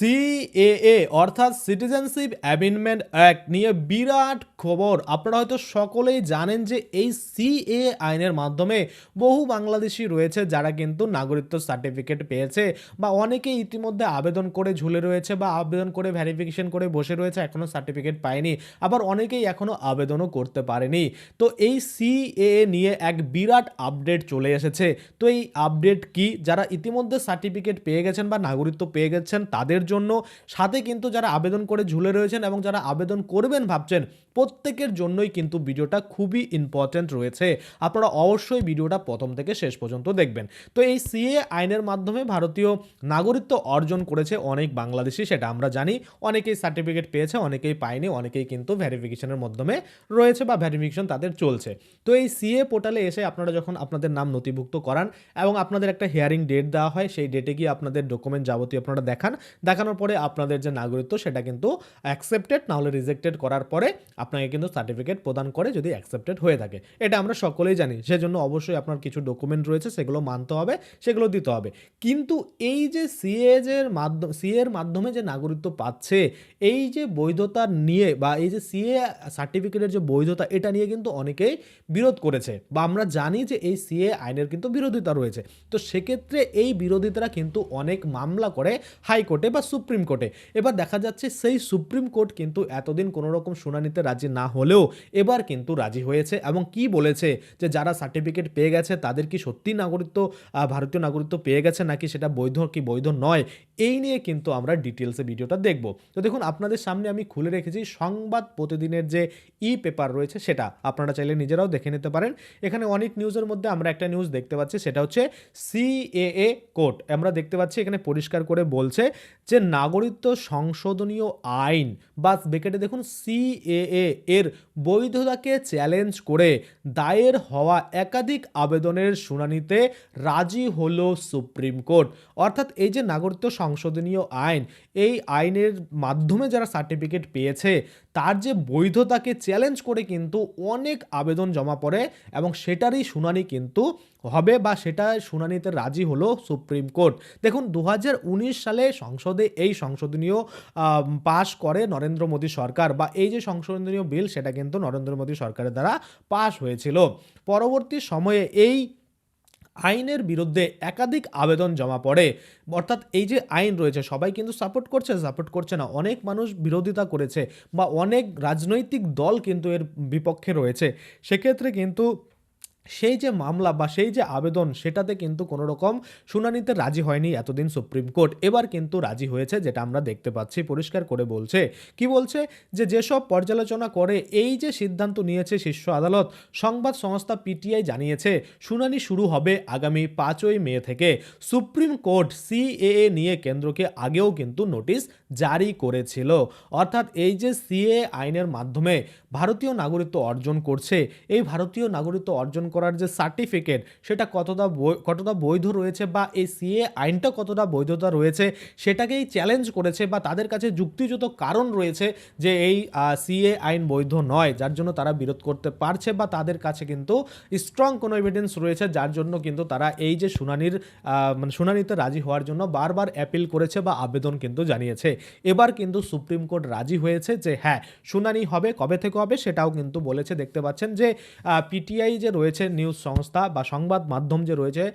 CAA অর্থাৎ citizenship amendment act নিয়ে বিরাট খবর। আপনারা হয়তো সকলেই জানেন যে এই সিএএ আইনের মাধ্যমে বহু বাংলাদেশি রয়েছে যারা কিন্তু নাগরিকত্ব সার্টিফিকেট পেয়েছে বা অনেকেই ইতিমধ্যে আবেদন করে ঝুলে রয়েছে বা আবেদন করে ভেরিফিকেশন করে বসে রয়েছে, এখনও সার্টিফিকেট পায়নি। আবার অনেকেই এখনও আবেদনও করতে পারেনি। তো এই সিএএ নিয়ে এক বিরাট আপডেট চলে এসেছে। তো এই আপডেট কি, যারা ইতিমধ্যে সার্টিফিকেট পেয়ে গেছেন বা নাগরিকত্ব পেয়ে গেছেন তাদের জন্য, সাথে কিন্তু যারা আবেদন করে ঝুলে রয়েছেন এবং যারা আবেদন করবেন ভাবছেন, প্রত্যেকের জন্যই কিন্তু ভিডিওটা খুবই ইম্পর্টেন্ট রয়েছে। আপনারা অবশ্যই ভিডিওটা প্রথম থেকে শেষ পর্যন্ত দেখবেন। তো এই সিএ আইনের মাধ্যমে ভারতীয় নাগরিকত্ব অর্জন করেছে অনেক বাংলাদেশি, সেটা আমরা জানি। অনেকেই সার্টিফিকেট পেয়েছে, অনেকেই পায়নি, অনেকেই কিন্তু ভেরিফিকেশনের মাধ্যমে রয়েছে বা ভেরিফিকেশন তাদের চলছে। তো এই সিএ পোর্টালে এসে আপনারা যখন আপনাদের নাম নথিভুক্ত করান এবং আপনাদের একটা হিয়ারিং ডেট দেওয়া হয়, সেই ডেটে গিয়ে আপনাদের ডকুমেন্ট যাবতীয় আপনারা দেখানোর পরে আপনাদের যে নাগরিকত্ব সেটা কিন্তু অ্যাকসেপ্টেড না হলে রিজেক্টেড করার পরে আপনাকে কিন্তু সার্টিফিকেট প্রদান করে, যদি অ্যাকসেপ্টেড হয়ে থাকে। এটা আমরা সকলেই জানি। সেজন্য অবশ্যই আপনার কিছু ডকুমেন্ট রয়েছে, সেগুলো মানতে হবে, সেগুলো দিতে হবে। কিন্তু এই যে সিএর মাধ্যমে যে নাগরিকত্ব পাচ্ছে, এই যে বৈধতা নিয়ে বা এই যে সিএ সার্টিফিকেটের যে বৈধতা, এটা নিয়ে কিন্তু অনেকেই বিরোধ করেছে বা আমরা জানি যে এই সিএ আইনের কিন্তু বিরোধিতা রয়েছে। তো সেক্ষেত্রে এই বিরোধিতারা কিন্তু অনেক মামলা করে হাইকোর্টে বা সুপ্রিম কোর্টে। এবার দেখা যাচ্ছে সেই সুপ্রিম কোর্ট কিন্তু এতদিন কোনো রকম শুনানিতে রাজি না হলেও এবার কিন্তু রাজি হয়েছে এবং কি বলেছে যে যারা সার্টিফিকেট পেয়ে গেছে তাদের কি সত্যি নাগরিকত্ব, ভারতীয় নাগরিকত্ব পেয়ে গেছে নাকি সেটা বৈধ কি বৈধ নয়, এই নিয়ে কিন্তু আমরা ডিটেলসে ভিডিওটা দেখব। তো দেখুন, আপনাদের সামনে আমি খুলে রেখেছি সংবাদ প্রতিদিনের যে ই পেপার রয়েছে, সেটা আপনারা চাইলে নিজেরাও দেখে নিতে পারেন। এখানে অনেক নিউজের মধ্যে আমরা একটা নিউজ দেখতে পাচ্ছি, সেটা হচ্ছে সিএএ কোর্ট। আমরা দেখতে পাচ্ছি এখানে পরিষ্কার করে বলছে যে নাগরিকত্ব সংশোধনীয় আইন বা ব্র্যাকেটে দেখুন সিএএ এর বৈধতাকে চ্যালেঞ্জ করে দায়ের হওয়া একাধিক আবেদনের শুনানিতে রাজি হলো সুপ্রিম কোর্ট। অর্থাৎ এই যে নাগরিকত্ব সংশোধনীয় আইন, এই আইনের মাধ্যমে যারা সার্টিফিকেট পেয়েছে তার যে বৈধতাকে চ্যালেঞ্জ করে কিন্তু অনেক আবেদন জমা পড়ে এবং সেটারই শুনানি কিন্তু হবে বা সেটা শুনানিতে রাজি হলো সুপ্রিম কোর্ট। দেখুন 2019 সালে সংসদে এই সংশোধনীয় পাশ করে নরেন্দ্র মোদী সরকার, বা এই যে সংশোধনীয় বিল সেটা কিন্তু নরেন্দ্র মোদী সরকারের দ্বারা পাশ হয়েছিল। পরবর্তী সময়ে এই আইনের বিরুদ্ধে একাধিক আবেদন জমা পড়ে। অর্থাৎ এই যে আইন রয়েছে সবাই কিন্তু সাপোর্ট করছে না, অনেক মানুষ বিরোধিতা করেছে বা অনেক রাজনৈতিক দল কিন্তু এর বিপক্ষে রয়েছে। সেক্ষেত্রে কিন্তু সেই যে মামলা বা সেই যে আবেদন, সেটাতে কিন্তু কোনো রকম শুনানিতে রাজি হয়নি এতদিন সুপ্রিম কোর্ট। এবার কিন্তু রাজি হয়েছে, যেটা আমরা দেখতে পাচ্ছি। পরিষ্কার করে বলছে, কি বলছে যে যেসব পর্যালোচনা করে এই যে সিদ্ধান্ত নিয়েছে শীর্ষ আদালত, সংবাদ সংস্থা পিটিআই জানিয়েছে শুনানি শুরু হবে আগামী 5ই মে থেকে। সুপ্রিম কোর্ট সিএএ নিয়ে কেন্দ্রকে আগেও কিন্তু নোটিশ জারি করেছিল। অর্থাৎ এই যে সিএ আইনের মাধ্যমে ভারতীয় নাগরিকত্ব অর্জন করছে, এই ভারতীয় নাগরিকত্ব অর্জন করার যে সার্টিফিকেট, সেটা কতটা বৈধ রয়েছে বা এই সিএ আইনটা কতটা বৈধতা রয়েছে, সেটাকেই চ্যালেঞ্জ করেছে বা তাদের কাছে যুক্তিযুক্ত কারণ রয়েছে যে এই সিএ আইন বৈধ নয়, যার জন্য তারা বিরোধ করতে পারছে বা তাদের কাছে কিন্তু স্ট্রং কোনো এভিডেন্স রয়েছে, যার জন্য কিন্তু তারা এই যে শুনানিতে রাজি হওয়ার জন্য বারবার অ্যাপিল করেছে বা আবেদন কিন্তু জানিয়েছে। এবার কিন্তু সুপ্রিম কোর্ট রাজি হয়েছে যে হ্যাঁ, শুনানি হবে। কবে থেকে হবে সেটাও কিন্তু বলেছে। দেখতে পাচ্ছেন যে পিটিআই যে রয়েছে নিউজ সংস্থা বা সংবাদ মাধ্যম যে রয়েছে,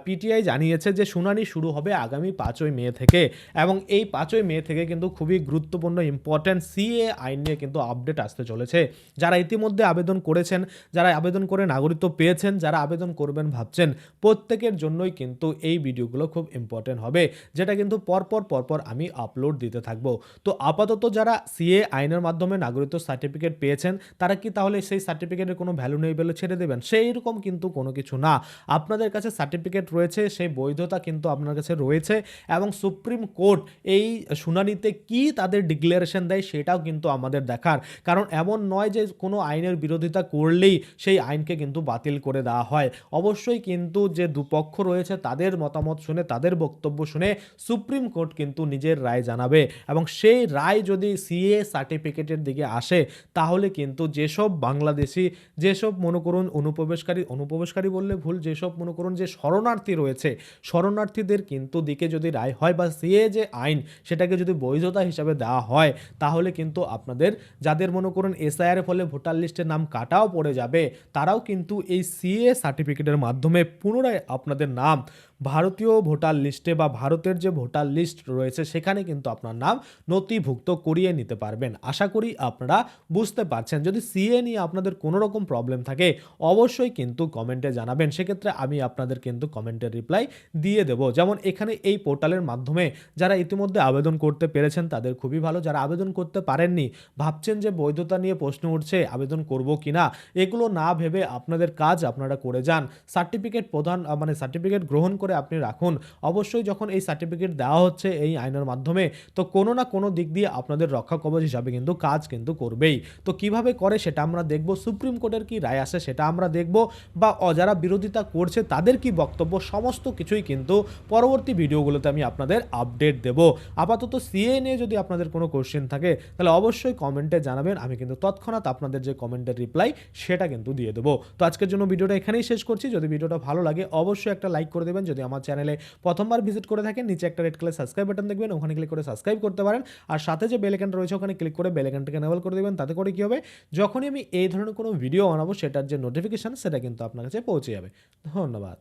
পিটিআই জানিয়েছে যে শুনানি শুরু হবে আগামী 5ই মে থেকে। এবং এই 5ই মে থেকে কিন্তু খুবই গুরুত্বপূর্ণ ইম্পর্ট্যান্ট সিএ আইন নিয়ে কিন্তু আপডেট আসতে চলেছে। যারা ইতিমধ্যে আবেদন করেছেন, যারা আবেদন করে নাগরিকত্ব পেয়েছেন, যারা আবেদন করবেন ভাবছেন, প্রত্যেকের জন্যই কিন্তু এই ভিডিওগুলো খুব ইম্পর্ট্যান্ট হবে, যেটা কিন্তু পরপর আমি আপলোড দিতে থাকবো। তো আপাতত যারা সিএ আইনের মাধ্যমে নাগরিকত্ব সার্টিফিকেট পেয়েছেন, তারা কি তাহলে সেই সার্টিফিকেটের কোনো ভ্যালু নেই বলে ছেড়ে দেবেন? সেই রকম কিন্তু কোনো কিছু না। আপনাদের কাছে সার্টিফিকেট রয়েছে, সেই বৈধতা কিন্তু আপনার কাছে রয়েছে এবং সুপ্রিম কোর্ট এই শুনানিতে কি তাদের ডিক্লারেশন দেয় সেটাও কিন্তু আমাদের দেখার। কারণ এমন নয় যে কোনো আইনের বিরোধিতা করলেই সেই আইনকে কিন্তু বাতিল করে দেওয়া হয়। অবশ্যই কিন্তু যে দুপক্ষ রয়েছে তাদের মতামত শুনে, তাদের বক্তব্য শুনে সুপ্রিম কোর্ট কিন্তু নিজের রায় জানাবে এবং সেই রায় যদি সিএ সার্টিফিকেটের দিকে আসে, তাহলে কিন্তু যেসব বাংলাদেশি, যেসব মনে করুন অনুপ্রবেশ অনুপ্রবেশকারী বললে ভুল, যেসব মনে করুন যে শরণার্থী রয়েছে, শরণার্থীদের কিন্তু দিকে যদি রায় হয় বা সিএ যে আইন সেটাকে যদি বৈধতা হিসাবে দেওয়া হয়, তাহলে কিন্তু আপনাদের যাদের মনে করুন এসআইআর এর ফলে ভোটার লিস্টের নাম কাটাও পড়ে যাবে, তারাও কিন্তু এই সিএ সার্টিফিকেটের মাধ্যমে পুনরায় আপনাদের নাম ভারতীয় ভোটার লিস্টে বা ভারতের যে ভোটার লিস্ট রয়েছে সেখানে কিন্তু আপনার নাম নথিভুক্ত করিয়ে নিতে পারবেন। আশা করি আপনারা বুঝতে পারছেন। যদি সিএ নিয়ে আপনাদের কোনো রকম প্রবলেম থাকে অবশ্যই কিন্তু কমেন্টে জানাবেন, সেক্ষেত্রে আমি আপনাদের কিন্তু কমেন্টের রিপ্লাই দিয়ে দেব। যেমন এখানে এই পোর্টালের মাধ্যমে যারা ইতিমধ্যে আবেদন করতে পেরেছেন তাদের খুবই ভালো, যারা আবেদন করতে পারেননি, ভাবছেন যে বৈধতা নিয়ে প্রশ্ন উঠছে আবেদন করব কিনা, এগুলো না ভেবে আপনাদের কাজ আপনারা করে যান। সার্টিফিকেট সার্টিফিকেট গ্রহণ করে আপনি রাখুন। অবশ্যই যখন এই সার্টিফিকেট দেওয়া হচ্ছে এই আইনের মাধ্যমে, তো কোনো না কোনো দিক দিয়ে আপনাদের রক্ষা কবচ হিসাবে কিন্তু কাজ কিন্তু করবেই। তো কিভাবে করে সেটা আমরা দেখব, সুপ্রিম কোর্টের কি রায় আসে সেটা আমরা দেখব, বা যারা বিরোধিতা করছে তাদের কি বক্তব্য, সমস্ত কিছুই কিন্তু পরবর্তী ভিডিওগুলোতে আমি আপনাদের আপডেট দেব। আপাতত সিএ নিয়ে যদি আপনাদের কোনো কোশ্চেন থাকে তাহলে অবশ্যই কমেন্টে জানাবেন, আমি কিন্তু তৎক্ষণাৎ আপনাদের যে কমেন্টের রিপ্লাই সেটা কিন্তু দিয়ে দেবো। তো আজকের জন্য ভিডিওটা এখানেই শেষ করছি। যদি ভিডিওটা ভালো লাগে অবশ্যই একটা লাইক করে দেবেন। যদি আমার চ্যানেলে প্রথমবার ভিজিট করে থাকেন, নিচে একটা রেড কালার সাবস্ক্রাইব বাটন দেখবেন, ওখানে ক্লিক করে সাবস্ক্রাইব করতে পারেন। আর সাথে যে বেল আইকনটা রয়েছে ওখানে ক্লিক করে বেল আইকনটাকে এনেবল করে দেবেন। তাতে করে কি হবে, যখনই আমি এই ধরনের কোনো ভিডিও বানাবো সেটার যে নোটিফিকেশন সেটা কিন্তু আপনার কাছে পৌঁছে যাবে। ধন্যবাদ।